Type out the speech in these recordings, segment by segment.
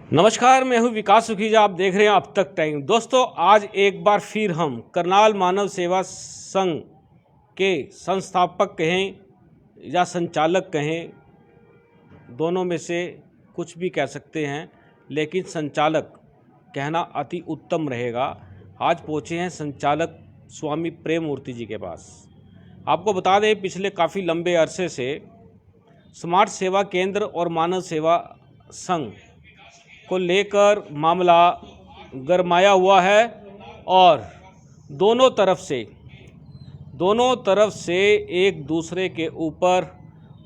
नमस्कार, मैं हूं विकास सुखीजा। आप देख रहे हैं अब तक टाइम। दोस्तों, आज एक बार फिर हम करनाल मानव सेवा संघ के संस्थापक कहें या संचालक कहें, दोनों में से कुछ भी कह सकते हैं, लेकिन संचालक कहना अति उत्तम रहेगा। आज पहुंचे हैं संचालक स्वामी प्रेम मूर्ति जी के पास। आपको बता दें, पिछले काफ़ी लंबे अरसे से स्मार्ट सेवा केंद्र और मानव सेवा संघ को लेकर मामला गरमाया हुआ है और दोनों तरफ से एक दूसरे के ऊपर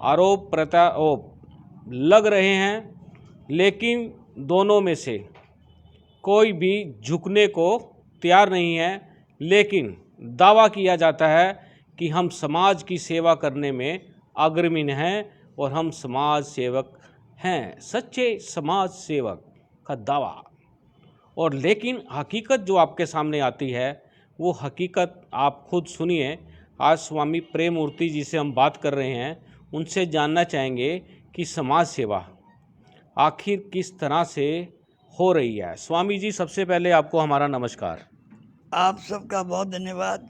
आरोप प्रत्यारोप लग रहे हैं, लेकिन दोनों में से कोई भी झुकने को तैयार नहीं है। लेकिन दावा किया जाता है कि हम समाज की सेवा करने में अग्रणी हैं और हम समाज सेवक हैं, सच्चे समाज सेवक का दावा। और लेकिन हकीकत जो आपके सामने आती है, वो हकीकत आप खुद सुनिए। आज स्वामी प्रेम मूर्ति जी से हम बात कर रहे हैं, उनसे जानना चाहेंगे कि समाज सेवा आखिर किस तरह से हो रही है। स्वामी जी, सबसे पहले आपको हमारा नमस्कार। आप सबका बहुत धन्यवाद।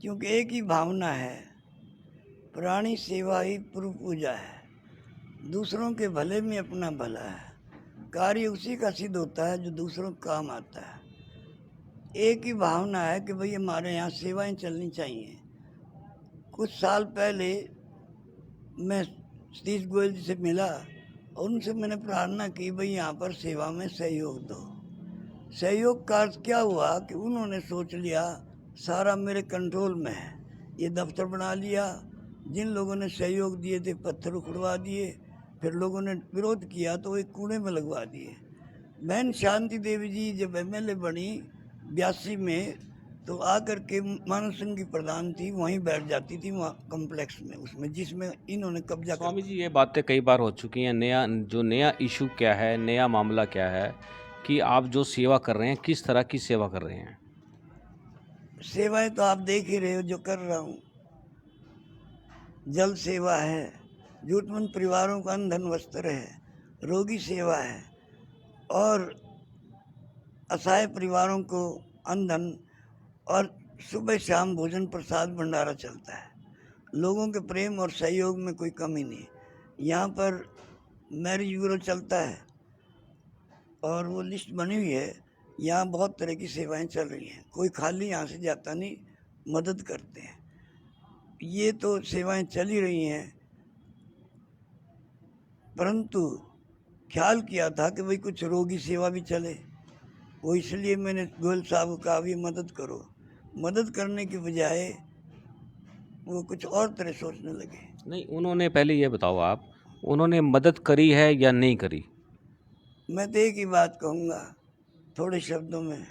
क्योंकि एक ही भावना है, प्राणी सेवा ही पूर्व पूजा है, दूसरों के भले में अपना भला है। कार्य उसी का सिद्ध होता है जो दूसरों को काम आता है। एक ही भावना है कि भाई हमारे यहाँ सेवाएं चलनी चाहिए। कुछ साल पहले मैं सतीश गोयल जी से मिला और उनसे मैंने प्रार्थना की, भाई यहाँ पर सेवा में सहयोग दो। सहयोग का अर्थ क्या हुआ कि उन्होंने सोच लिया सारा मेरे कंट्रोल में है। ये दफ्तर बना लिया, जिन लोगों ने सहयोग दिए थे पत्थर उखड़वा दिए, फिर लोगों ने विरोध किया तो एक कूड़े में लगवा दिए। बहन शांति देवी जी जब एमएलए बनी 82 में, तो आकर के मानव संघ की प्रधान थी, वहीं बैठ जाती थी वहाँ कम्प्लेक्स में, उसमें जिसमें इन्होंने कब्जा कर। स्वामी जी, ये बातें कई बार हो चुकी हैं। नया इशू क्या है, नया मामला क्या है कि आप जो सेवा कर रहे हैं, किस तरह की सेवा कर रहे हैं? सेवाएं तो आप देख ही रहे हो जो कर रहा हूँ। जल सेवा है, जरूरतमंद परिवारों को अन्न धन वस्त्र है, रोगी सेवा है और असहाय परिवारों को अन्न धन, और सुबह शाम भोजन प्रसाद भंडारा चलता है। लोगों के प्रेम और सहयोग में कोई कमी नहीं। यहाँ पर मैरिज ब्यूरो चलता है और वो लिस्ट बनी हुई है। यहाँ बहुत तरह की सेवाएं चल रही हैं, कोई खाली यहाँ से जाता नहीं, मदद करते हैं। ये तो सेवाएं चल ही रही हैं, परंतु ख्याल किया था कि भाई कुछ रोगी सेवा भी चले। वो इसलिए मैंने गोयल साहब को कहा भी मदद करो। मदद करने की बजाय वो कुछ और तरह सोचने लगे। नहीं, उन्होंने, पहले ये बताओ आप, उन्होंने मदद करी है या नहीं करी? मैं तो एक ही बात कहूँगा थोड़े शब्दों में,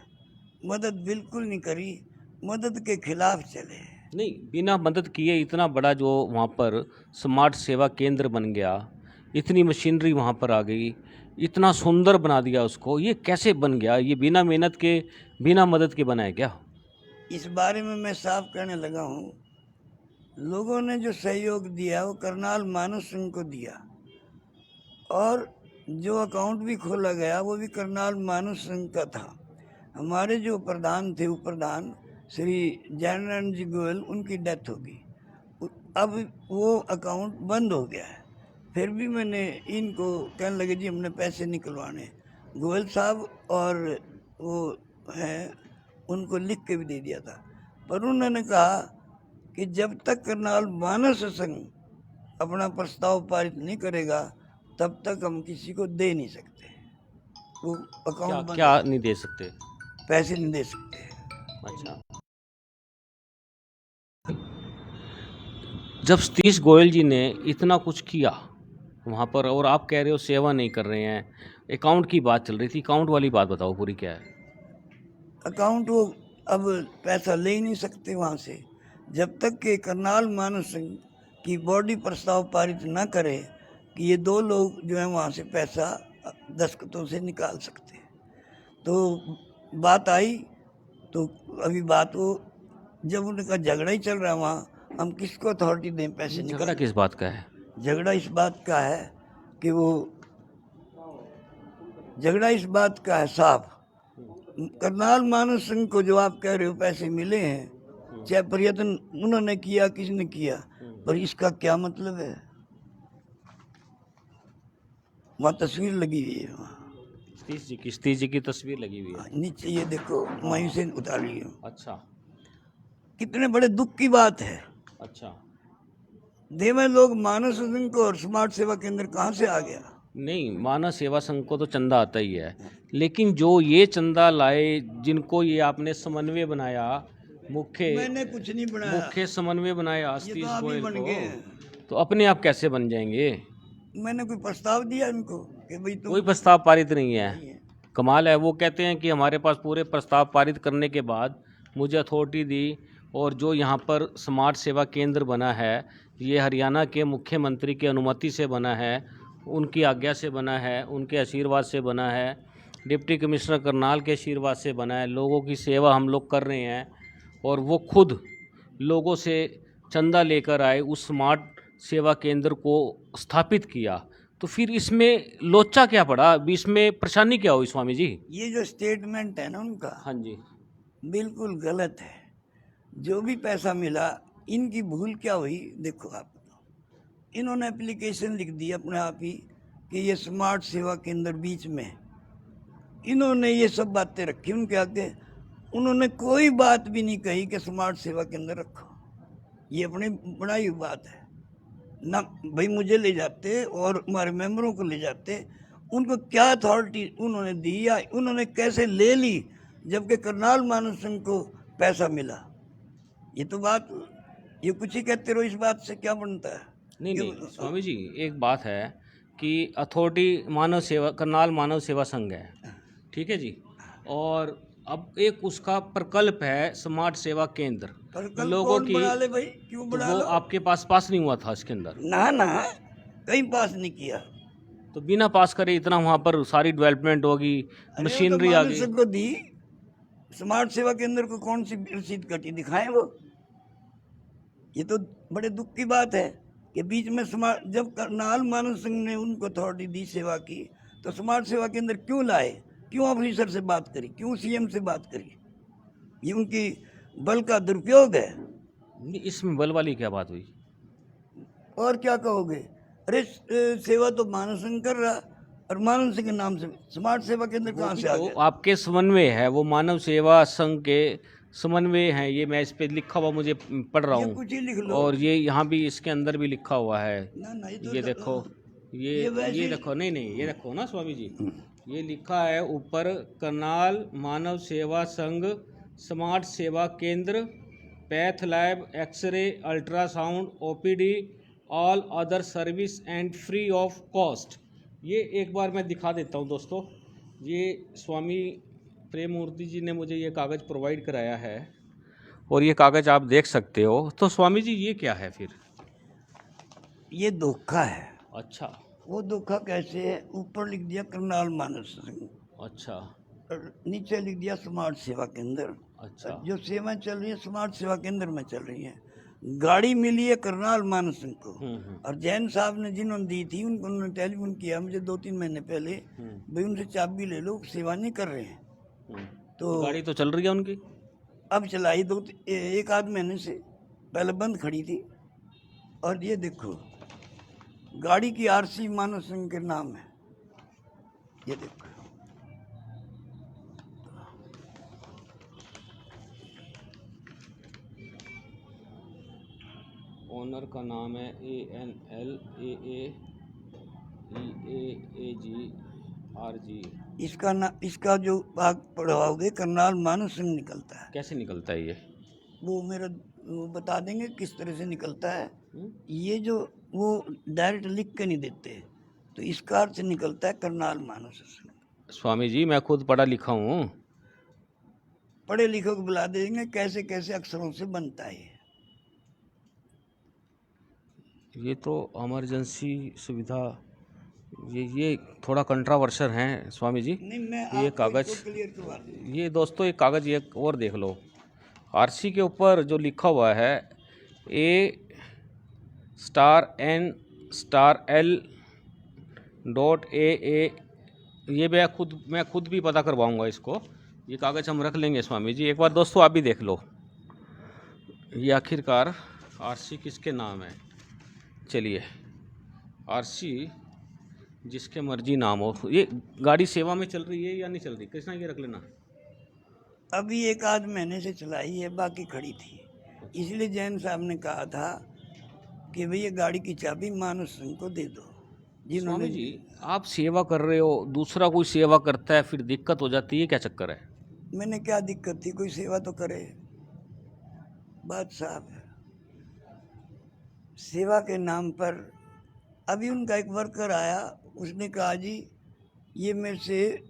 मदद बिल्कुल नहीं करी, मदद के खिलाफ चले। नहीं, बिना मदद किए इतना बड़ा जो वहाँ पर स्मार्ट सेवा केंद्र बन गया, इतनी मशीनरी वहाँ पर आ गई, इतना सुंदर बना दिया उसको, ये कैसे बन गया? ये बिना मेहनत के, बिना मदद के बना है क्या? इस बारे में मैं साफ कहने लगा हूँ, लोगों ने जो सहयोग दिया वो करनाल मानव संघ को दिया, और जो अकाउंट भी खोला गया वो भी करनाल मानव संघ का था। हमारे जो प्रधान थे, उप प्रधान श्री जयनारायण जी गोयल, उनकी डेथ हो गई। अब वो अकाउंट बंद हो गया है। फिर भी मैंने इनको कहने लगे जी हमने पैसे निकलवाने, गोयल साहब और वो हैं, उनको लिख के भी दे दिया था। पर उन्होंने कहा कि जब तक करनाल मानस संघ अपना प्रस्ताव पारित नहीं करेगा तब तक हम किसी को दे नहीं सकते। वो अकाउंट क्या नहीं दे सकते? पैसे नहीं दे सकते। अच्छा, जब सतीश गोयल जी ने इतना कुछ किया वहाँ पर, और आप कह रहे हो सेवा नहीं कर रहे हैं, अकाउंट की बात चल रही थी, अकाउंट वाली बात बताओ पूरी क्या है? अकाउंट वो अब पैसा ले ही नहीं सकते वहाँ से, जब तक कि करनाल मानव संघ की बॉडी प्रस्ताव पारित न करे कि ये दो लोग जो हैं वहाँ से पैसा दस्तखतों से निकाल सकते हैं। तो बात आई, तो अभी बात वो, जब उनका झगड़ा ही चल रहा है वहाँ, हम किसको अथॉरिटी दें पैसे निकाल? झगड़ा किस बात का है? झगड़ा इस बात का है कि वो झगड़ा इस बात का है साफ, करनाल मानव संघ को जो आप कह रहे हो पैसे मिले हैं, चाहे प्रयत्न उन्होंने किया किसने किया, पर इसका क्या मतलब है? वहाँ तस्वीर लगी हुई है, वहाँ सतीश जी की तस्वीर लगी हुई है। नीचे ये देखो, वहीं से उतारी है। अच्छा कितने बड़े दुख की बात है। अच्छा। देवे लोग मानव संघ को और स्मार्ट सेवा केंद्र कहाँ से आ गया? नहीं, मानव सेवा संघ को तो चंदा आता ही है, लेकिन जो ये चंदा लाए, जिनको ये आपने समन्वय बनाया, मैंने कुछ नहीं बनाया, मुख्य समन्वय बनाया ये सतीश तो आप ही गोयल बन को, गए हैं। तो अपने आप कैसे बन जाएंगे? मैंने कोई प्रस्ताव दिया इनको कि भाई तुम कोई प्रस्ताव पारित नहीं है। नहीं है। कमाल है, वो कहते हैं कि हमारे पास पूरे प्रस्ताव पारित करने के बाद मुझे अथॉरिटी दी, और जो यहाँ पर स्मार्ट सेवा केंद्र बना है ये हरियाणा के मुख्यमंत्री की अनुमति से बना है, उनकी आज्ञा से बना है, उनके आशीर्वाद से बना है, डिप्टी कमिश्नर करनाल के आशीर्वाद से बना है। लोगों की सेवा हम लोग कर रहे हैं, और वो खुद लोगों से चंदा लेकर आए, उस स्मार्ट सेवा केंद्र को स्थापित किया। तो फिर इसमें लोचा क्या पड़ा, इसमें परेशानी क्या हुई स्वामी जी? ये जो स्टेटमेंट है ना उनका, हाँ जी। बिल्कुल गलत है। जो भी पैसा मिला, इनकी भूल क्या हुई देखो आप। इन्होंने एप्लीकेशन लिख दी अपने आप ही कि ये स्मार्ट सेवा केंद्र बीच में, इन्होंने ये सब बातें रखी उनके आगे। उन्होंने कोई बात भी नहीं कही कि स्मार्ट सेवा केंद्र रखो, ये अपनी बनाई हुई बात है ना। भाई मुझे ले जाते और हमारे मेंबरों को ले जाते, उनको क्या अथॉरिटी उन्होंने दी या उन्होंने कैसे ले ली, जबकि करनाल मानव संघ को पैसा मिला? ये तो बात, ये कुछ ही कहते रहो, इस बात से क्या बनता है? नहीं स्वामी जी, एक बात है कि अथॉरिटी मानव सेवा करनाल मानव सेवा संघ है, ठीक है जी, और अब एक उसका प्रकल्प है स्मार्ट सेवा केंद्र। प्रकल्प लोगों कौन की बना ले भाई, क्यों तो बना वो लो? आपके पास नहीं हुआ था इसके अंदर? ना ना, कहीं पास नहीं किया। तो बिना पास करे इतना वहाँ पर सारी डेवलपमेंट होगी, अरे वो तो मशीनरी आ मानव गई। संघ को दी, स्मार्ट सेवा केंद्र को कौन सी रसीद कटी दिखाएं वो? ये तो बड़े दुख की बात है कि बीच में स्मार्ट, जब करनाल मानव संघ ने उनको अथॉरिटी दी सेवा की, तो स्मार्ट सेवा केंद्र क्यों लाए? क्यों ऑफिसर से बात करी? क्यों सीएम से बात करी? ये उनकी बल का दुरुपयोग है। इसमें बल वाली क्या बात हुई? और क्या कहोगे? अरे सेवा तो मानव संघ कर रहा, और मानव संघ के नाम से स्मार्ट सेवा केंद्र कहाँ से आ तो गया? आपके समन्वय है, वो मानव सेवा संघ के समन्वय हैं, ये मैं इस पे लिखा हुआ मुझे पढ़ रहा ये हूँ, कुछ ही लिख लो। और ये यहाँ भी इसके अंदर भी लिखा हुआ है। ना ना, ये तो ये देखो, ये देखो, नहीं ये देखो ना स्वामी जी, ये लिखा है ऊपर, करनाल मानव सेवा संघ smart Seva Kendra, path lab, x-ray, ultrasound, OPD, all other service and free of cost. ये एक बार मैं दिखा देता हूँ दोस्तों, ये स्वामी प्रेम मूर्ति जी ने मुझे ये कागज़ प्रोवाइड कराया है, और ये कागज़ आप देख सकते हो। तो स्वामी जी ये क्या है फिर? ये धोखा है। अच्छा वो धोखा कैसे है? ऊपर लिख दिया करनाल मानव संघ, अच्छा और नीचे लिख दिया स्मार्ट सेवा केंद्र। अच्छा। जो सेवाएं चल रही है स्मार्ट सेवा केंद्र में चल रही है। गाड़ी मिली है करनाल मानव सिंह को, और जैन साहब ने जिन्होंने दी थी उनको उन्होंने टेलीफोन किया मुझे 2-3 महीने पहले, भाई उनसे चाबी ले लो, सेवा नहीं कर रहे हैं। तो गाड़ी तो चल रही है उनकी, अब चलाई एक आध महीने से, पहले बंद खड़ी थी। और ये देखो गाड़ी की आरसी मानव सिंह के नाम है, ये देखो। ओनर का नाम है ANLAAEAGRG। इसका जो भाग पढ़वाओगे करनाल मानव सिंह निकलता है। कैसे निकलता है ये? वो बता देंगे किस तरह से निकलता है। ये जो वो डायरेक्ट लिख के नहीं देते, तो इसका अर्थ निकलता है करनाल मानव सिंह। स्वामी जी मैं खुद पढ़ा लिखा हूँ। पढ़े लिखो को बुला देंगे, कैसे कैसे अक्षरों से बनता है ये तो इमरजेंसी सुविधा, ये थोड़ा कंट्रावर्शियल है स्वामी जी। नहीं, मैं ये आपको कागज़, इसको क्लियर करवा दूं। ये दोस्तों एक कागज़ ये और देख लो, आरसी के ऊपर जो लिखा हुआ है A*N*L.AA ये मैं खुद भी पता करवाऊंगा इसको। ये कागज़ हम रख लेंगे स्वामी जी। एक बार दोस्तों आप भी देख लो, ये आखिरकार आरसी किसके नाम है। चलिए, आरसी जिसके मर्जी नाम हो। ये गाड़ी सेवा में चल रही है या नहीं चल रही कृष्णा, ये रख लेना। अभी एक आध महीने से चलाई है, बाकी खड़ी थी। इसलिए जैन साहब ने कहा था कि भैया गाड़ी की चाबी मानस सिंह को दे दो। स्वामी जी आप सेवा कर रहे हो, दूसरा कोई सेवा करता है फिर दिक्कत हो जाती है, क्या चक्कर है? मैंने क्या दिक्कत थी, कोई सेवा तो करे, बात साहब है। सेवा के नाम पर अभी उनका एक वर्कर आया, उसने कहा जी ये मेरे से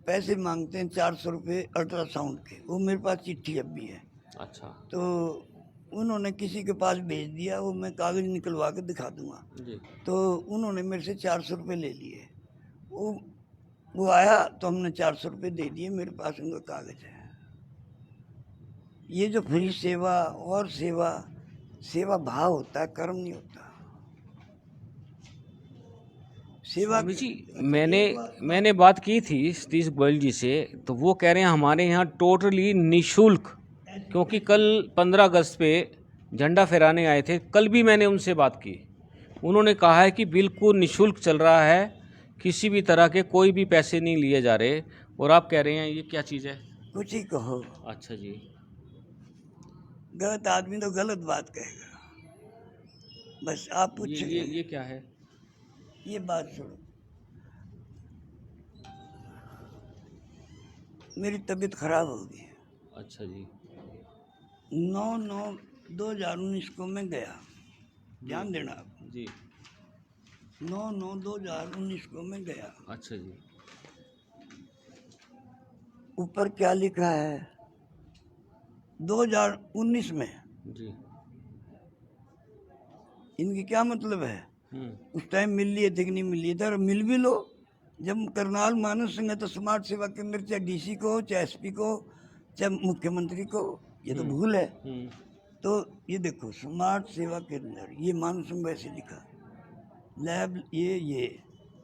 पैसे मांगते हैं 400 रुपये अल्ट्रासाउंड के। वो मेरे पास चिट्ठी अब भी है। अच्छा तो उन्होंने किसी के पास भेज दिया, वो मैं कागज़ निकलवा के दिखा दूंगा। जी। तो उन्होंने मेरे से 400 रुपये ले लिए। वो आया तो हमने 400 रुपये दे दिए, मेरे पास उनका कागज़ है। ये जो फ्री सेवा और सेवा भाव होता है, कर्म नहीं होता। सेवा स्वामी जी मैंने बात की थी सतीश गोयल जी से, तो वो कह रहे हैं हमारे यहाँ टोटली निशुल्क, क्योंकि कल 15 अगस्त पे झंडा फहराने आए थे, कल भी मैंने उनसे बात की। उन्होंने कहा है कि बिल्कुल निशुल्क चल रहा है, किसी भी तरह के कोई भी पैसे नहीं लिए जा रहे। और आप कह रहे हैं ये क्या चीज़ है? कुछ ही कहो, अच्छा जी। गलत आदमी तो गलत बात कहेगा। बस आप पूछ ये क्या है? ये बात सुनो, मेरी तबीयत खराब हो गई। अच्छा जी। 9/9/2019 को मैं गया, ध्यान देना आप, जी। 9/9/2019 को मैं गया। अच्छा जी। ऊपर क्या लिखा है 2019 में, जी। इनकी क्या मतलब है? उस टाइम मिल लिए थे कि नहीं मिल लिए थे, और मिल भी लो। जब करनाल मानस सिंह है तो स्मार्ट सेवा केंद्र चाहे डीसी को, चाहे एसपी को, चाहे मुख्यमंत्री को, ये तो भूल है। तो ये देखो स्मार्ट सेवा केंद्र, ये मानस सिंह वैसे लिखा लैब, ये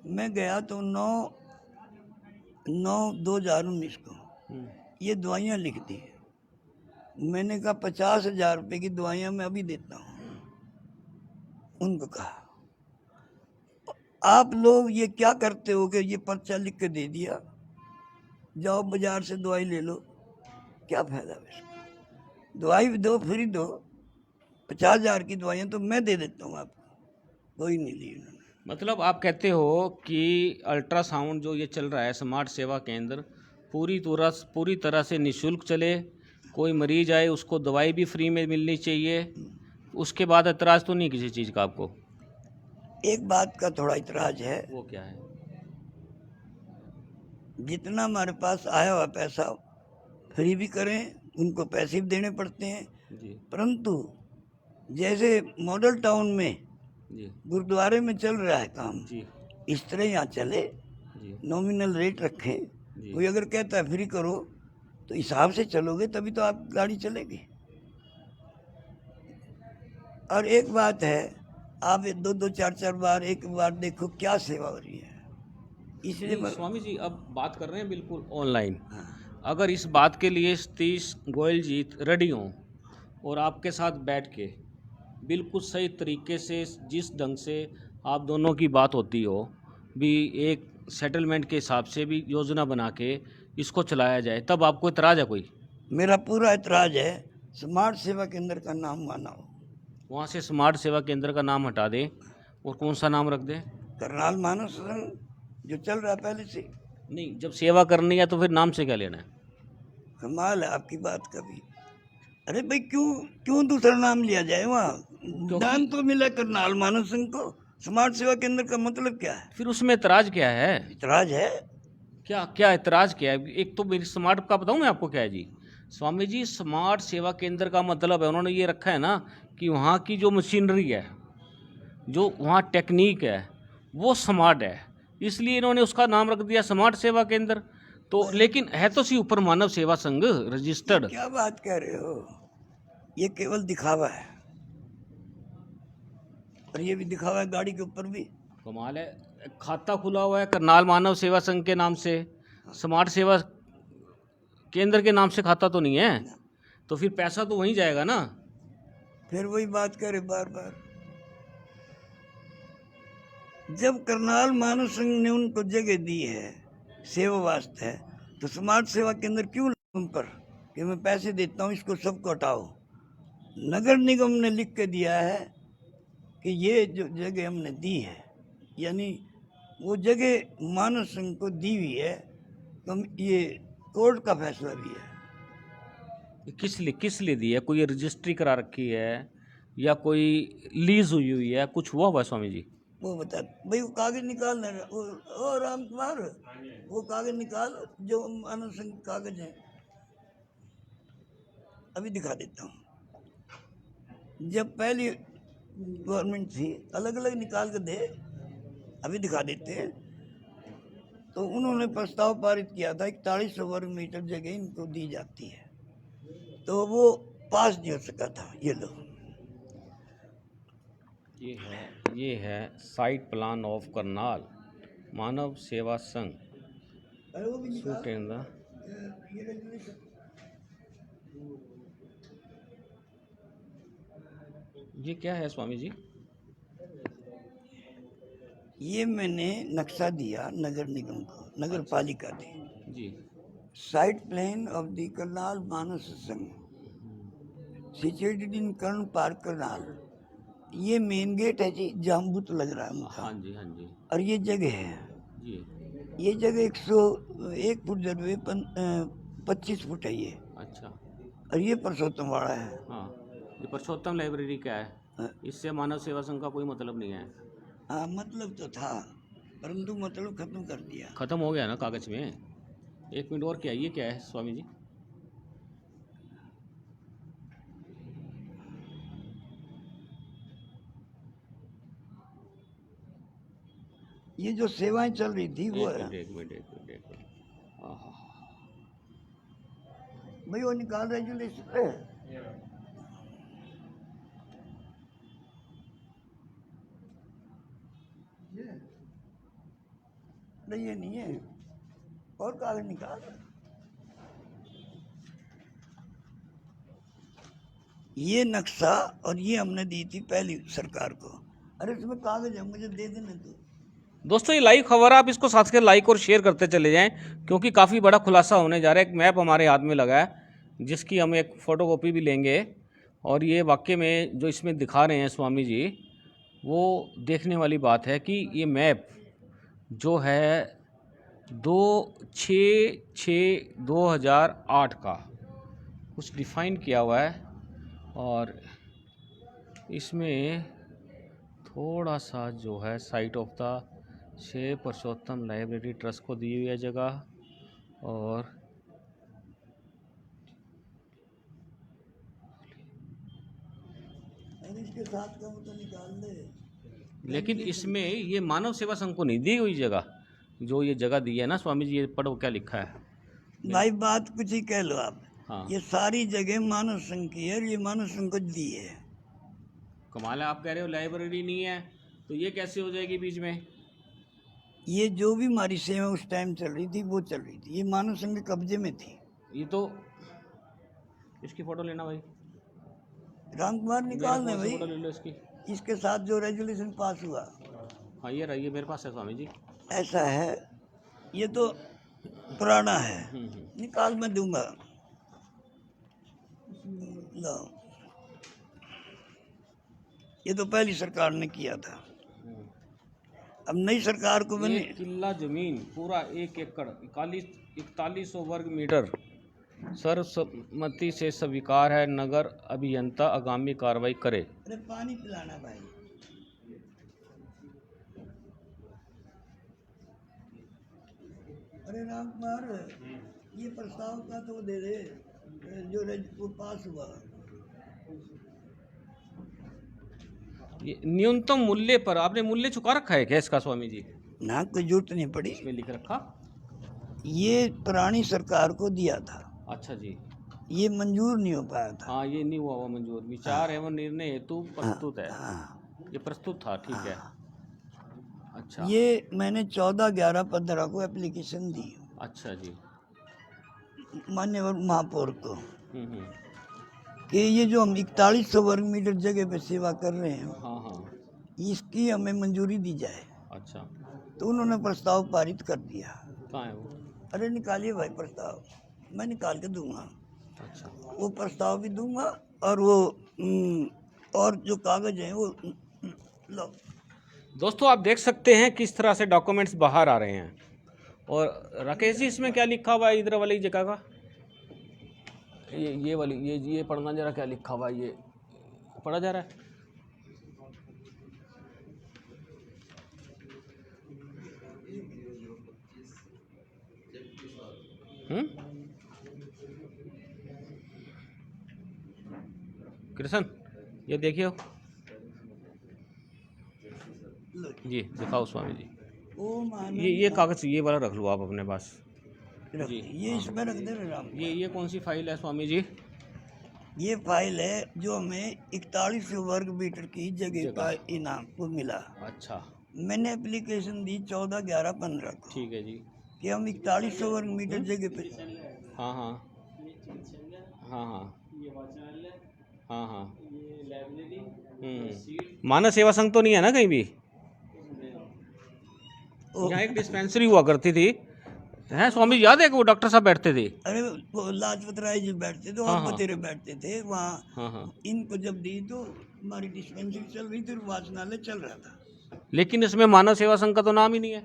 मैं गया तो 9/9/2019 को ये दवाइयाँ लिख दी। मैंने कहा 50,000 रुपये की दवाइयाँ मैं अभी देता हूँ। उनको कहा आप लोग ये क्या करते हो कि ये पर्चा लिख के दे दिया, जाओ बाजार से दवाई ले लो, क्या फायदा इसका? दवाई भी दो, फ्री दो। 50,000 की दवाइयाँ तो मैं दे देता हूँ आपको, कोई नहीं ली उन्होंने। मतलब आप कहते हो कि अल्ट्रासाउंड जो ये चल रहा है स्मार्ट सेवा केंद्र पूरी तरह से निशुल्क चले, कोई मरीज आए उसको दवाई भी फ्री में मिलनी चाहिए, उसके बाद एतराज़ तो नहीं किसी चीज़ का आपको? एक बात का थोड़ा इतराज है। वो क्या है? जितना हमारे पास आया हुआ पैसा फ्री भी करें, उनको पैसे भी देने पड़ते हैं जी। परंतु जैसे मॉडल टाउन में जी। गुरुद्वारे में चल रहा है काम, जी। इस तरह यहाँ चले। जी। नॉमिनल रेट रखें। जी। कोई अगर कहता है फ्री करो तो हिसाब से चलोगे तभी तो आप गाड़ी चलेगी। और एक बात है, आप 2-2 4-4 बार एक बार देखो क्या सेवा हो रही है। इसलिए स्वामी जी अब बात कर रहे हैं बिल्कुल ऑनलाइन। हाँ। अगर इस बात के लिए सतीश गोयल जी रेडी हों और आपके साथ बैठ के बिल्कुल सही तरीके से जिस ढंग से आप दोनों की बात होती हो, भी एक सेटलमेंट के हिसाब से भी योजना बना के इसको चलाया जाए, तब आपको इतराज़ है कोई? मेरा पूरा इतराज है स्मार्ट सेवा केंद्र का नाम माना हो। वहाँ से स्मार्ट सेवा केंद्र का नाम हटा दें और कौन सा नाम रख दें? करनाल मानस संघ जो चल रहा है पहले से। नहीं, जब सेवा करनी है तो फिर नाम से क्या लेना है? कमाल है आपकी बात का भी। अरे भाई क्यों दूसरा नाम लिया जाए? वहाँ दान तो मिला करनाल मानस सिंह को, स्मार्ट सेवा केंद्र का मतलब क्या है? फिर उसमें इतराज़ क्या है? इतराज है क्या इतराज़ क्या है? एक तो मेरी स्मार्ट का बताऊँ मैं आपको क्या है जी। स्वामी जी स्मार्ट सेवा केंद्र का मतलब है, उन्होंने ये रखा है ना कि वहाँ की जो मशीनरी है, जो वहाँ टेक्निक है वो स्मार्ट है, इसलिए इन्होंने उसका नाम रख दिया स्मार्ट सेवा केंद्र। तो लेकिन है तो सी ऊपर मानव सेवा संघ रजिस्टर्ड। क्या बात कह रहे हो? ये केवल दिखावा है, और ये भी दिखावा है गाड़ी के ऊपर भी। कमाल है। खाता खुला हुआ है करनाल मानव सेवा संघ के नाम से, समाज सेवा केंद्र के नाम से खाता तो नहीं है, तो फिर पैसा तो वहीं जाएगा ना। फिर वही बात करे बार बार। जब करनाल मानव संघ ने उनको जगह दी है सेवा वास्ते, तो समाज सेवा केंद्र क्यों उन पर कि मैं पैसे देता हूँ इसको सबको हटाओ। नगर निगम ने लिख के दिया है कि ये जो जगह हमने दी है, यानी वो जगह मानव संघ को दी हुई है, तो ये कोर्ट का फैसला भी है। किस लिए दी है? कोई रजिस्ट्री करा रखी है या कोई लीज हुई है, कुछ हुआ है स्वामी जी? वो बता भाई, वो कागज निकाल ओ राम कुमार, वो कागज निकाल जो मानव संघ कागज है, अभी दिखा देता हूँ। जब पहली गवर्नमेंट थी अलग अलग निकाल के दे, अभी दिखा देते हैं। तो उन्होंने प्रस्ताव पारित किया था 4100 वर्ग मीटर जगह इनको दी जाती है, तो वो पास नहीं हो सका था। ये लो, ये है साइट प्लान ऑफ करनाल मानव सेवा संघ। शूट इन द ये क्या है स्वामी जी? ये मैंने नक्शा दिया नगर निगम को, नगर पालिका दी जी। Site plan of the Karnal Manav Sangh situated in Karn park Karnal. ये मेन गेट है जी, जामबूत लग रहा है उनका। हाँ जी, हाँ जी और ये जगह है जी। ये जगह 101 फुट जगह 25 फुट है ये। अच्छा। और ये परसोत्तम वाड़ा है। हाँ, ये परसोत्तम लाइब्रेरी क्या है? हाँ। इससे मानव सेवा संघ का कोई मतलब नहीं है। हाँ, मतलब तो था, परंतु मतलब खत्म कर दिया। खत्म हो गया ना कागज में। एक मिनट और, क्या ये क्या है स्वामी जी? ये जो सेवाएं चल रही थी वो है एक मिनट। आहा। भाई, वो निकाल रेजुलेशन पे। नहीं, ये नहीं है, और कागज निकाल। ये नक्शा और ये हमने दी थी पहली सरकार को। अरे इसमें कागज है, मुझे दे देने दो। दोस्तों, ये लाइव खबर है, आप इसको साथ के लाइक और शेयर करते चले जाएं, क्योंकि काफ़ी बड़ा खुलासा होने जा रहा है। एक मैप हमारे हाथ में लगा है जिसकी हम एक फ़ोटोकॉपी भी लेंगे, और ये वाकई में जो इसमें दिखा रहे हैं स्वामी जी, वो देखने वाली बात है कि ये मैप जो है 2/6/2008 का कुछ डिफ़ाइन किया हुआ है, और इसमें थोड़ा सा जो है site of the Shri Parsottam library trust को दी हुई है जगह, और इसके साथ का वो तो निकाल दे। लेकिन इसमें ये मानव सेवा संघ को नहीं दी हुई जगह, जो ये जगह दी है ना स्वामी जी, ये पढ़ो क्या लिखा है। भाई, बात कुछ ही कह लो आप। हाँ, ये सारी जगह मानव संघ की है और ये मानव संघ को दी है। कमाल है, आप कह रहे हो लाइब्रेरी नहीं है, तो ये कैसे हो जाएगी बीच में? ये जो भी हमारी सेवा उस टाइम चल रही थी वो चल रही थी, ये मानव संघ के कब्जे में थी। ये तो इसकी फ़ोटो लेना भाई, राम कुमार निकाल दे भाई, फ़ोटो ले लो इसकी। इसके साथ जो रेजुलेशन पास हुआ। हाँ, ये रही, मेरे पास है स्वामी जी। ऐसा है, ये तो पुराना है, निकाल मैं दूंगा। लो, ये तो पहली सरकार ने किया था, अब नई सरकार को मैंने एक किला जमीन पूरा 1 एकड़ 4100 वर्ग मीटर सर्वसम्मति से स्वीकार है, नगर अभियंता आगामी कार्रवाई करे। अरे पानी पिलाना भाई। अरे राम कुमार, ये प्रस्ताव का तो दे दे जो वो पास हुआ। ये न्यूनतम मूल्य पर आपने मूल्य चुका रखा है क्या इसका स्वामी जी? ना, कोई जरूरत नहीं पड़ी, इसमें लिख रखा। ये पुरानी सरकार को दिया था। अच्छा जी। ये मंजूर नहीं हो पाया था। हाँ, ये नहीं हुआ मंजूर, विचार एवं निर्णय हेतु प्रस्तुत है। हाँ, ये प्रस्तुत था, ठीक है। अच्छा। ये मैंने 14/11/15 को एप्लीकेशन दी अच्छा जी। मान्यवर महापौर को हम्म। कि ये जो हम 4100 वर्ग मीटर जगह पे सेवा कर रहे हैं हाँ हाँ। इसकी हमें मंजूरी दी जाए। अच्छा। तो उन्होंने प्रस्ताव पारित कर दिया। कहाँ है वो? अरे निकालिए भाई प्रस्ताव, मैं निकाल के दूंगा। अच्छा। वो प्रस्ताव भी दूंगा और वो और जो कागज हैं वो लो। दोस्तों आप देख सकते हैं किस तरह से डॉक्यूमेंट्स बाहर आ रहे हैं। और राकेश जी इसमें क्या लिखा हुआ है इधर वाली जगह का? ये वाली ये पढ़ना जरा, क्या लिखा हुआ है ये पढ़ा जा रहा है? कृष्ण ये देखिए लो जी, दिखाओ स्वामी जी। ओ मान ये कागज ये वाला रख लो आप अपने पास रख जी। ये इसमें रख दे रहे राम। ये कौन सी फाइल है स्वामी जी? ये फाइल है जो हमें 4100 वर्ग मीटर की जगह का इनाम को मिला। अच्छा मैंने एप्लीकेशन दी 14/11/15 को ठीक है जी। कि हम 4100 वर्ग मीटर जगह पे। हाँ हाँ हाँ हाँ हाँ हाँ। मानव सेवा संघ तो नहीं है ना कहीं भी? यहाँ एक डिस्पेंसरी हुआ करती थी, है स्वामी याद है कि वो डॉक्टर साहब बैठते थे? अरे वो लाजपत राय जी बैठते थे और बतेरे बैठते थे वहाँ। हाँ हाँ। इनको जब दी तो हमारी डिस्पेंसरी चल रही थी, वाचनालय चल रहा था। लेकिन इसमें मानव सेवा संघ का तो नाम ही नहीं है।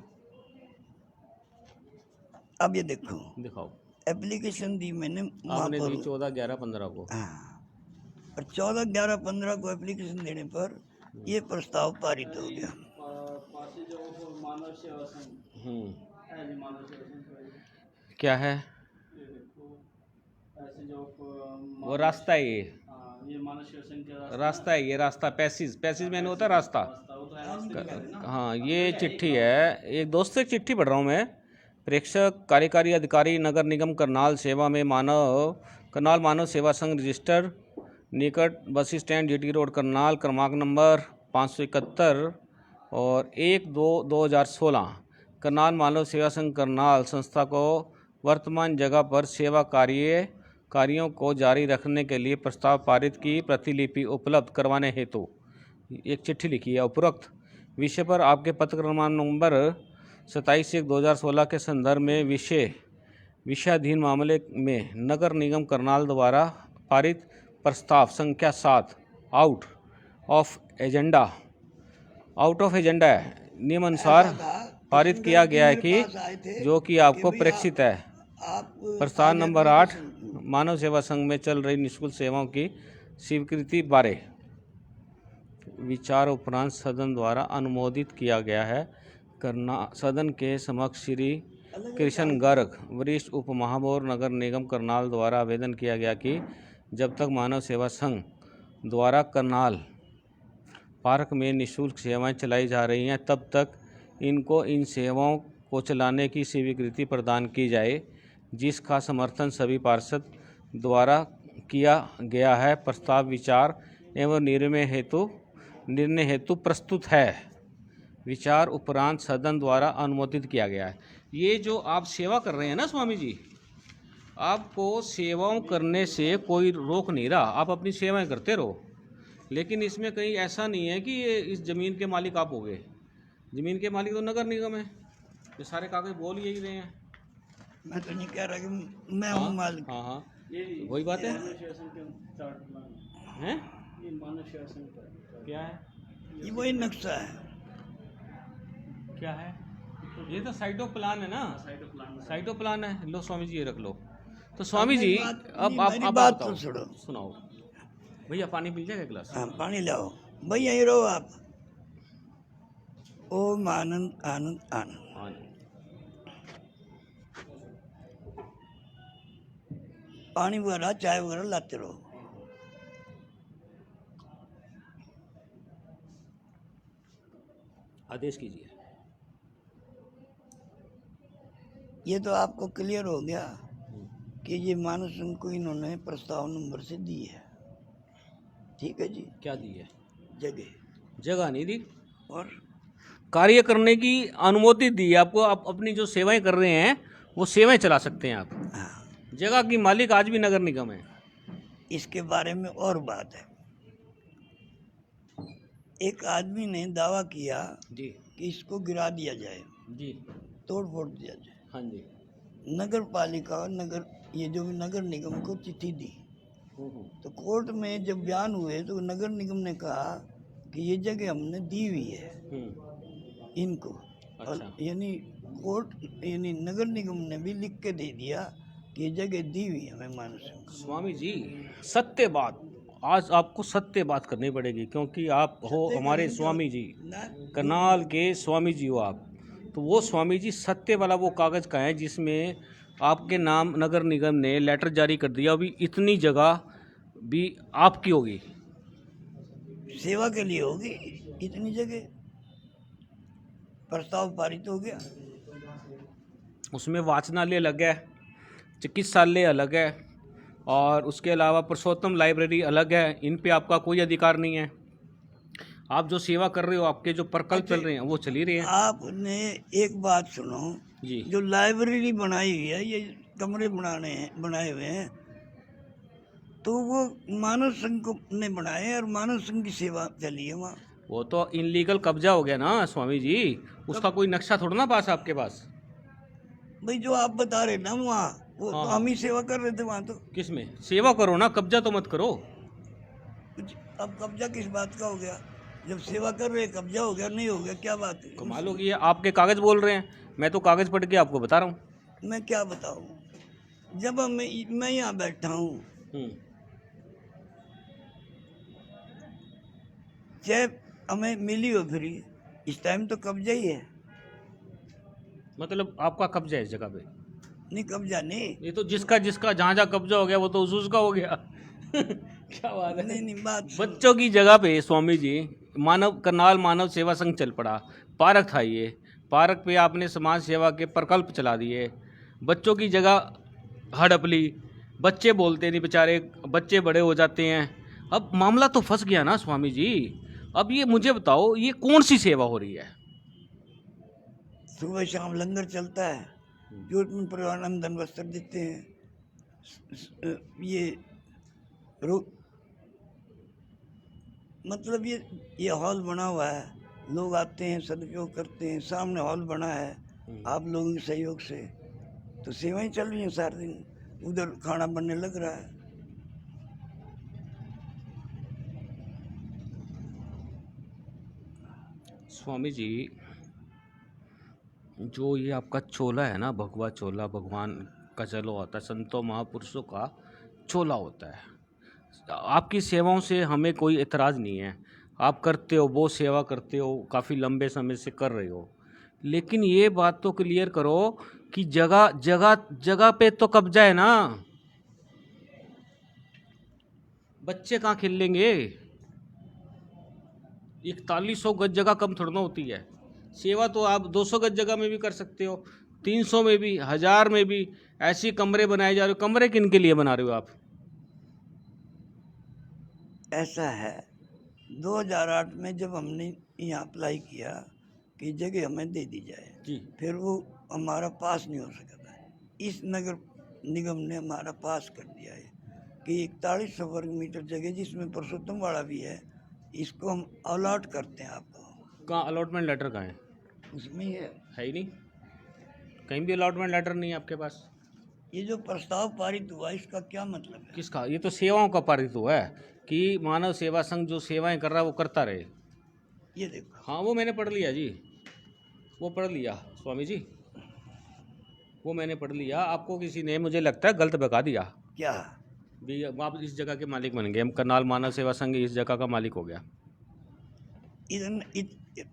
अब ये देखो दिखाओ। एप्लीकेशन दी मैंने आपने दी 14/11/15 को। हाँ, और 14/11/15 को एप्लीकेशन देने पर ये प्रस्ताव पारित हो गया। क्या है वो रास्ता है? ये रास्ता है, ये रास्ता पैसेज मैंने होता है रास्ता। हाँ ये चिट्ठी है, एक दोस्त से चिट्ठी पढ़ रहा हूँ मैं। प्रेक्षक कार्यकारी अधिकारी नगर निगम करनाल सेवा में करनाल मानव सेवा संघ रजिस्टर निकट bus stand GT road Karnal क्रमांक नंबर 571 और 1/2/2016 करनाल मानव सेवा संघ करनाल संस्था को वर्तमान जगह पर सेवा कार्यों को जारी रखने के लिए प्रस्ताव पारित की प्रतिलिपि उपलब्ध करवाने हेतु एक चिट्ठी लिखी है। उपरोक्त विषय पर आपके पत्र क्रमांक नंबर 27/1/2016 के संदर्भ में विषयाधीन मामले में नगर निगम करनाल द्वारा पारित प्रस्ताव संख्या 7 आउट ऑफ एजेंडा नियमानुसार पारित किया गया है कि जो कि आपको प्रेषित है। प्रस्ताव नंबर 8 मानव सेवा संघ में चल रही निःशुल्क सेवाओं की स्वीकृति बारे विचार उपरांत सदन द्वारा अनुमोदित किया गया है। सदन के समक्ष श्री कृष्ण गर्ग वरिष्ठ उप महापौर नगर निगम करनाल द्वारा आवेदन किया गया कि जब तक मानव सेवा संघ द्वारा करनाल पार्क में निःशुल्क सेवाएं चलाई जा रही हैं तब तक इनको इन सेवाओं को चलाने की स्वीकृति प्रदान की जाए, जिसका समर्थन सभी पार्षद द्वारा किया गया है। प्रस्ताव विचार एवं निर्णय हेतु प्रस्तुत है। विचार उपरांत सदन द्वारा अनुमोदित किया गया है। ये जो आप सेवा कर रहे हैं ना स्वामी जी, आपको सेवाओं करने से कोई रोक नहीं रहा, आप अपनी सेवाएं करते रहो। लेकिन इसमें कहीं ऐसा नहीं है कि ये इस ज़मीन के मालिक आप हो गए। ज़मीन के मालिक तो नगर निगम है। ये सारे कागज बोल यही रहे हैं। मैं तो नहीं कह रहा कि मैं हूँ मालिक। हाँ हाँ वही बात है। हैं? क्या है ये वही नक्शा है। क्या है ये? तो साइटो प्लान है ना, साइटो प्लान है। लो स्वामी जी ये रख लो। तो स्वामी जी अब आप बात बताओ, तो सुनाओ। भैया पानी मिल जाएगा गिलास? हाँ पानी लाओ भाई, यहीं रहो आप। ओम आनंद आनंद आनंद। पानी वगैरह चाय वगैरह लाते रहो। आदेश कीजिए। ये तो आपको क्लियर हो गया कि ये मानव संघ को इन्होंने प्रस्ताव नंबर से दी है। ठीक है जी। क्या दी है? जगह जगह नहीं दी। और कार्य करने की अनुमति दी है आपको, आप अपनी जो सेवाएं कर रहे हैं वो सेवाएं चला सकते हैं आप। हाँ, जगह की मालिक आज भी नगर निगम है। इसके बारे में और बात है। एक आदमी ने दावा किया जी कि इसको गिरा दिया जाए, जी तोड़ फोड़ दिया जाए। हाँ जी। नगर पालिका और नगर ये जो भी नगर निगम को चिट्ठी दी, तो कोर्ट में जब बयान हुए तो नगर निगम ने कहा कि ये जगह हमने दी हुई है इनको। और अच्छा। यानी कोर्ट यानी नगर निगम ने भी लिख के दे दिया कि ये जगह दी हुई है हमें मानस सिंह को। स्वामी जी, सत्य बात, आज आपको सत्य बात करनी पड़ेगी क्योंकि आप हो सत्य हमारे करनी तो स्वामी जी, ना, करनाल के स्वामी जी हो आप। तो वो स्वामी जी सत्य वाला वो कागज़ का है जिसमें आपके नाम नगर निगम ने लेटर जारी कर दिया, अभी इतनी जगह भी आपकी होगी। सेवा के लिए होगी इतनी जगह। प्रस्ताव पारित हो गया। उसमें वाचनालय अलग है, चिकित्सालय अलग है और उसके अलावा पुरुषोत्तम लाइब्रेरी अलग है। इन पे आपका कोई अधिकार नहीं है। आप जो सेवा कर रहे हो, आपके जो प्रकल्प चल रहे हैं वो चल ही रहे हैं। आपने एक बात सुनो, जी जो लाइब्रेरी बनाई हुई है, ये कमरे बनाए हुए हैं, तो वो मानव संघ को ने बनाए हैं और मानव संघ की सेवा चली है वहाँ। वो तो इनलीगल कब्जा हो गया ना स्वामी जी, उसका कोई नक्शा थोड़ा ना पास आपके पास। भाई जो आप बता रहे ना वहाँ, वो हाँ तो हाँ। हम ही सेवा कर रहे थे वहाँ। तो किस में सेवा करो ना, कब्जा तो मत करो। कुछ अब कब्जा किस बात का हो गया? जब सेवा कर रहे कब्जा हो गया, नहीं हो गया, क्या बात है? कमाल होगी है, आपके कागज बोल रहे हैं, मैं तो कागज पढ़ के आपको बता रहा हूँ। मैं क्या बताऊँ? जब मैं यहाँ बैठा हूँ, चाहे हमें मिली हो फ्री, इस टाइम तो कब्जा ही है। मतलब आपका कब्जा है इस जगह पे? नहीं, कब्जा नहीं। ये तो जिसका जिसका जहाँ जहाँ कब्जा हो गया वो तो उसका हो गया। क्या बात है। नहीं बात सुनो। बच्चों की जगह पे स्वामी जी मानव करनाल मानव सेवा संघ चल पड़ा, पार्क था ये, पार्क पे आपने समाज सेवा के प्रकल्प चला दिए, बच्चों की जगह हड़प ली, बच्चे बोलते नहीं बेचारे, बच्चे बड़े हो जाते हैं। अब मामला तो फंस गया ना स्वामी जी। अब ये मुझे बताओ, ये कौन सी सेवा हो रही है? सुबह शाम लंगर चलता है, जरूरतमंद परिवार में धन वस्त्र देते हैं। ये मतलब ये हॉल बना हुआ है, लोग आते हैं, सदुपयोग करते हैं। सामने हॉल बना है आप लोगों के सहयोग से, तो सेवाएं चल रही हैं सारे दिन। उधर खाना बनने लग रहा है। स्वामी जी, जो ये आपका चोला है ना, भगवा चोला, भगवान का चलो होता है, संतों महापुरुषों का चोला होता है। आपकी सेवाओं से हमें कोई एतराज़ नहीं है, आप करते हो, वो सेवा करते हो, काफ़ी लंबे समय से कर रहे हो, लेकिन ये बात तो क्लियर करो कि जगह जगह जगह पे तो कब्जा है ना। बच्चे कहाँ खेल लेंगे? 4100 गज जगह कम थोड़ा ना होती है। सेवा तो आप 200 गज जगह में भी कर सकते हो, 300 में भी, 1000 में भी। ऐसे कमरे बनाए जा रहे हो, कमरे किन के लिए बना रहे हो आप? ऐसा है, 2008 में जब हमने यहाँ अप्लाई किया कि जगह हमें दे दी जाए, जी फिर वो हमारा पास नहीं हो सका था। इस नगर निगम ने हमारा पास कर दिया है कि 4100 वर्ग मीटर जगह, जिसमें पुरुषोत्तम वाड़ा भी है, इसको हम अलॉट करते हैं आपको। कहाँ अलॉटमेंट लेटर कहाँ है? उसमें ही है। ही नहीं, कहीं भी अलॉटमेंट लेटर नहीं है आपके पास। ये जो प्रस्ताव पारित हुआ, इसका क्या मतलब है? किसका? ये तो सेवाओं का पारित हुआ है कि मानव सेवा संघ जो सेवाएं कर रहा है वो करता रहे। ये देखो। हाँ, वो मैंने पढ़ लिया जी, वो पढ़ लिया स्वामी जी, वो मैंने पढ़ लिया। आपको किसी ने मुझे लगता है गलत बता दिया क्या? भी, आप इस जगह के मालिक बन गए, हम करनाल मानव सेवा संघ इस जगह का मालिक हो गया।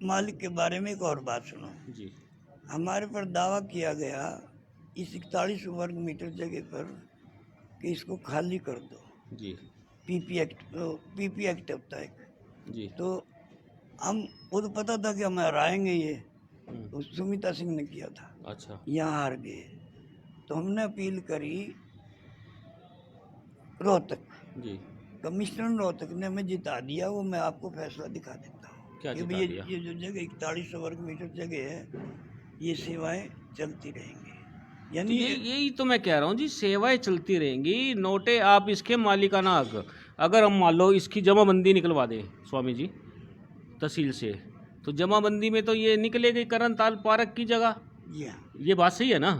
मालिक के बारे में एक और बात सुनो जी हमारे पर दावा किया गया इस 41 वर्ग मीटर जगह पर कि इसको खाली कर दो। जी पीपी एक्ट होता है एक। जी तो हम वो तो पता था कि हम हराएंगे ये, तो सुमिता सिंह ने किया था, अच्छा यहाँ हार गए। तो हमने अपील करी रोहतक, जी कमिश्नर रोहतक ने हमें जिता दिया। वो मैं आपको फैसला दिखा देता हूँ। क्या कि जिता भाई दिया? ये जो जगह 4100 वर्ग मीटर जगह है, ये सेवाएं चलती रहेंगी। तो यानी यही तो मैं कह रहा हूँ जी, सेवाएं चलती रहेंगी, नोटे आप इसके मालिकाना हक, अगर हम मान लो इसकी जमाबंदी निकलवा दें स्वामी जी तहसील से, तो जमाबंदी में तो ये निकलेगी करण ताल पार्क की जगह। जी हाँ, ये बात सही है ना?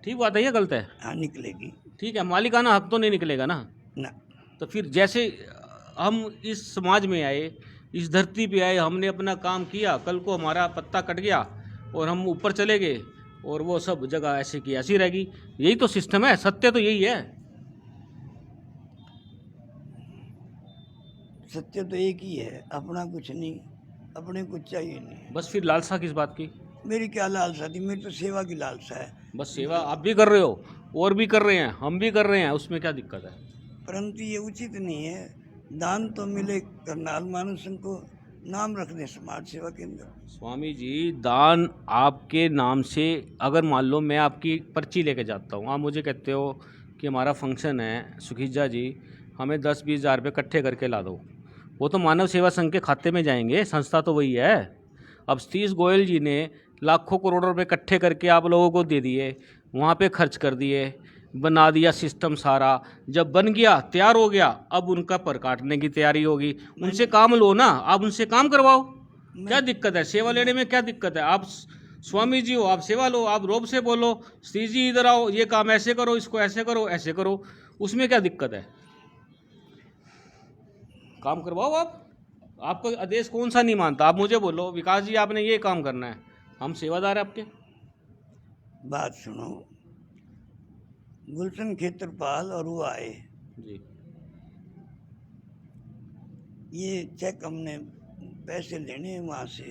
ठीक बात है या गलत है? हाँ निकलेगी ठीक है, मालिकाना हक तो नहीं निकलेगा ना। ना। तो फिर जैसे हम इस समाज में आए, इस धरती पे आए, हमने अपना काम किया, कल को हमारा पत्ता कट गया और हम ऊपर चले गए और वो सब जगह ऐसे की ऐसी रहेगी। यही तो सिस्टम है, सत्य तो यही है। सत्य तो एक ही है, अपना कुछ नहीं, अपने कुछ चाहिए नहीं। बस फिर लालसा किस बात की? मेरी क्या लालसा थी, मेरी तो सेवा की लालसा है। बस सेवा आप भी कर रहे हो और भी कर रहे हैं, हम भी कर रहे हैं, उसमें क्या दिक्कत है? परंतु ये उचित नहीं है, दान तो मिले करनाल मानव संघ को, नाम रख दें समाज सेवा केंद्र। स्वामी जी, दान आपके नाम से, अगर मान लो मैं आपकी पर्ची लेके जाता हूँ, आप मुझे कहते हो कि हमारा फंक्शन है सुखीजा जी, हमें 10-20 हज़ार रुपये इकट्ठे करके ला दो, वो तो मानव सेवा संघ के खाते में जाएंगे, संस्था तो वही है। अब सतीश गोयल जी ने लाखों करोड़ों रुपए इकट्ठे करके आप लोगों को दे दिए, वहाँ पे खर्च कर दिए, बना दिया सिस्टम सारा, जब बन गया तैयार हो गया, अब उनका पर काटने की तैयारी होगी। उनसे काम लो ना, आप उनसे काम करवाओ, क्या दिक्कत है? सेवा लेने में क्या दिक्कत है? आप स्वामी जी हो, आप सेवा लो, आप रोब से बोलो सतीश जी इधर आओ, ये काम ऐसे करो, इसको ऐसे करो, ऐसे करो, उसमें क्या दिक्कत है? काम करवाओ आप। आपको आदेश कौन सा नहीं मानता? आप मुझे बोलो विकास जी आपने ये काम करना है, हम सेवादार हैं आपके। बात सुनो, गुलशन क्षेत्रपाल और वो आए, जी ये चेक हमने पैसे लेने हैं वहाँ से,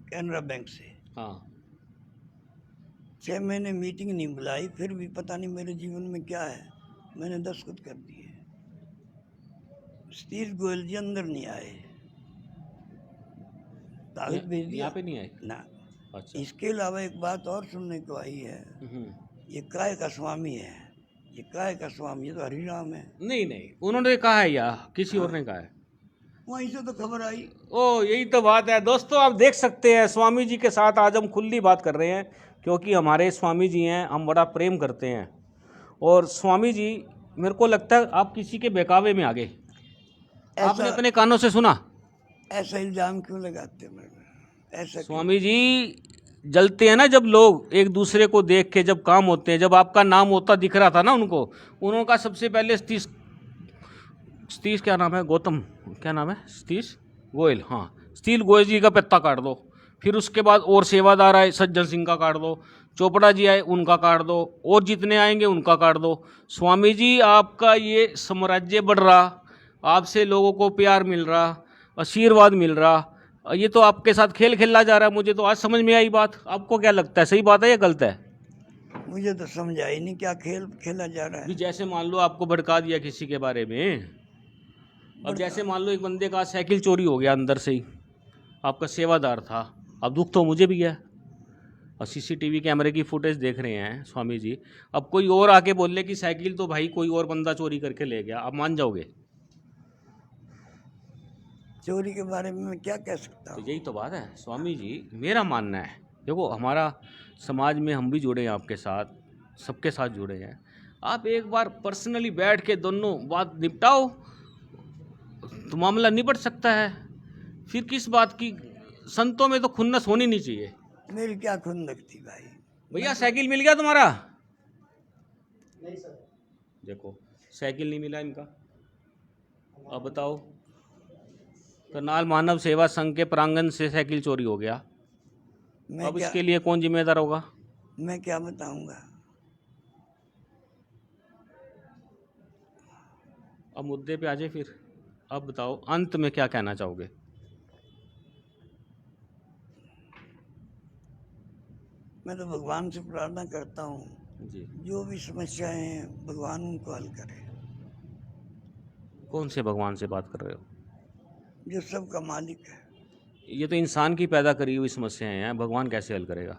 कैनरा बैंक से। हाँ, 6 महीने मीटिंग नहीं बुलाई, फिर भी पता नहीं मेरे जीवन में क्या है, मैंने दस्तखत कर दिए। सतीश गोयल जी अंदर नहीं आए, कागज भेज दिया यहाँ पे नहीं आए? ना। अच्छा। इसके अलावा एक बात और सुनने को आई है, हम्म। ये काय का स्वामी है, ये काय का स्वामी, ये तो हरिराम है। नहीं नहीं, उन्होंने कहा है या किसी और ने कहा है? वहीं से तो खबर आई। ओ, यही तो बात है दोस्तों, आप देख सकते हैं स्वामी जी के साथ आज हम खुली बात कर रहे हैं, क्योंकि हमारे स्वामी जी हैं, हम बड़ा प्रेम करते हैं। और स्वामी जी, मेरे को लगता है आप किसी के बहकावे में आ गए, आपने ऐसा अपने कानों से सुना। ऐसा इल्जाम क्यों लगाते मेरे पे? ऐसा क्यों? स्वामी जी, जलते हैं ना जब लोग एक दूसरे को देख के, जब काम होते हैं, जब आपका नाम होता दिख रहा था ना उनको, उन्होंने कहा सबसे पहले सतीश, सतीश क्या नाम है, गौतम क्या नाम है, सतीश गोयल, हाँ सतीश गोयल जी का पत्ता काट दो। फिर उसके बाद और सेवादार आए, सज्जन सिंह का काट दो, चोपड़ा जी आए उनका काट दो, और जितने आएंगे उनका काट दो। स्वामी जी, आपका ये साम्राज्य बढ़ रहा, आपसे लोगों को प्यार मिल रहा, आशीर्वाद मिल रहा, ये तो आपके साथ खेल खेला जा रहा है। मुझे तो आज समझ में आई बात, आपको क्या लगता है, सही बात है या गलत है? मुझे तो समझ आई नहीं क्या खेल खेला जा रहा भी है। जैसे मान लो आपको भड़का दिया किसी के बारे में, अब जैसे मान लो एक बंदे का साइकिल चोरी हो गया अंदर से ही, आपका सेवादार था, अब दुख तो मुझे भी है, और सीसीटीवी कैमरे की फुटेज देख रहे हैं स्वामी जी। अब कोई और आके बोले कि साइकिल तो भाई कोई और बंदा चोरी करके ले गया, आप मान जाओगे? चोरी के बारे में मैं क्या कह सकता तो हूँ? यही तो बात है स्वामी जी, मेरा मानना है, देखो हमारा समाज में हम भी जुड़े हैं आपके साथ, सबके साथ जुड़े हैं, आप एक बार पर्सनली बैठ के दोनों बात निपटाओ तो मामला निपट सकता है। फिर किस बात की, संतों में तो खुन्नस होनी नहीं चाहिए। मेरी क्या खुंदक थी भाई। भैया साइकिल मिल गया तुम्हारा? नहीं सर। देखो साइकिल नहीं मिला इनका, अब बताओ, करनाल मानव सेवा संघ के प्रांगण से साइकिल चोरी हो गया, अब इसके लिए कौन जिम्मेदार होगा? मैं क्या बताऊंगा? अब मुद्दे पे आ जाए फिर, अब बताओ अंत में क्या कहना चाहोगे? मैं तो भगवान से प्रार्थना करता हूँ जी, जो भी समस्याएं हैं भगवान उनको हल करे। कौन से भगवान से बात कर रहे हो? जो सबका मालिक है। ये तो इंसान की पैदा करी हुई समस्याएं हैं, भगवान कैसे हल करेगा?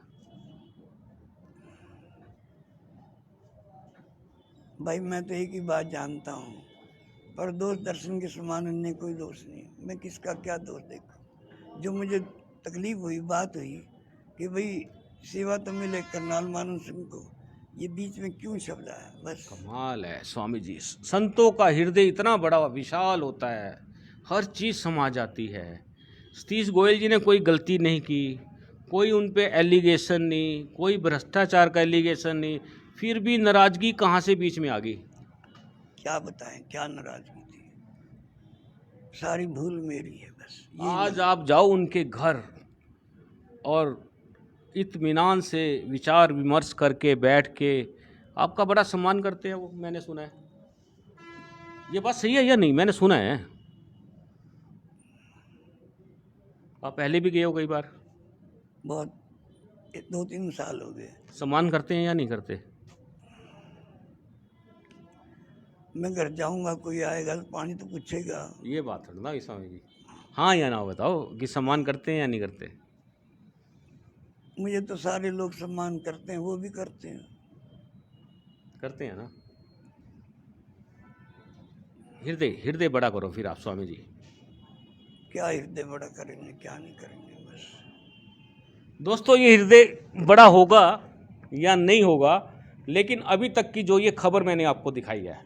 भाई मैं तो एक ही बात जानता हूँ, पर दोष दर्शन के समान अन्य कोई दोष नहीं। मैं किसका क्या दोष देखूं? जो मुझे तकलीफ हुई, बात हुई कि भाई सेवा तो मिले करनाल मानव सिंह को, ये बीच में क्यों शब्द आया? बस कमाल है स्वामी जी, संतों का हृदय इतना बड़ा विशाल होता है, हर चीज़ समा जाती है। सतीश गोयल जी ने कोई गलती नहीं की, कोई उन पे एलिगेशन नहीं, कोई भ्रष्टाचार का एलिगेशन नहीं, फिर भी नाराजगी कहाँ से बीच में आ गई? क्या बताएं, क्या नाराजगी थी? सारी भूल मेरी है बस। आज आप जाओ उनके घर और इत्मीनान से विचार विमर्श करके बैठ के आपका बड़ा सम्मान करते हैं वो, मैंने सुना है। ये बात सही है या नहीं? मैंने सुना है। आप पहले भी गए हो कई बार? बहुत 2-3 साल हो गए। सम्मान करते हैं या नहीं करते? मैं घर जाऊंगा, कोई आएगा तो पानी तो पूछेगा। ये बात है ना स्वामी जी, हाँ या ना बताओ कि सम्मान करते हैं या नहीं करते? मुझे तो सारे लोग सम्मान करते हैं, वो भी करते हैं। करते हैं ना। हृदय हृदय बड़ा करो फिर आप स्वामी जी। क्या हृदय बड़ा करेंगे, क्या नहीं करेंगे बस। दोस्तों, ये हृदय बड़ा होगा या नहीं होगा, लेकिन अभी तक की जो ये खबर मैंने आपको दिखाई है,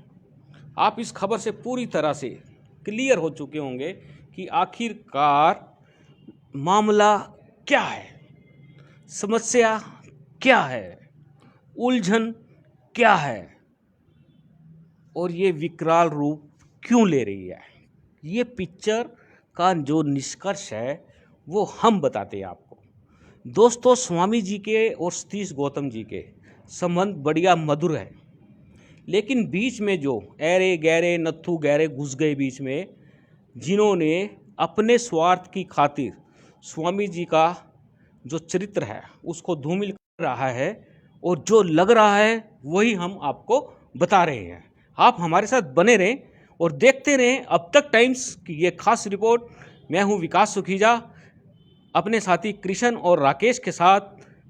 आप इस खबर से पूरी तरह से क्लियर हो चुके होंगे कि आखिरकार मामला क्या है, समस्या क्या है, उलझन क्या है और ये विकराल रूप क्यों ले रही है। ये पिक्चर का जो निष्कर्ष है वो हम बताते हैं आपको। दोस्तों, स्वामी जी के और सतीश गौतम जी के संबंध बढ़िया मधुर है, लेकिन बीच में जो ऐरे गहरे नत्थु गहरे घुस गए बीच में, जिन्होंने अपने स्वार्थ की खातिर स्वामी जी का जो चरित्र है उसको धूमिल कर रहा है, और जो लग रहा है वही हम आपको बता रहे हैं। आप हमारे साथ बने रहें और देखते रहें अब तक टाइम्स की ये खास रिपोर्ट। मैं हूं विकास सुखीजा, अपने साथी कृष्ण और राकेश के साथ।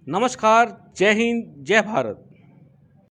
नमस्कार, जय हिंद, जय भारत।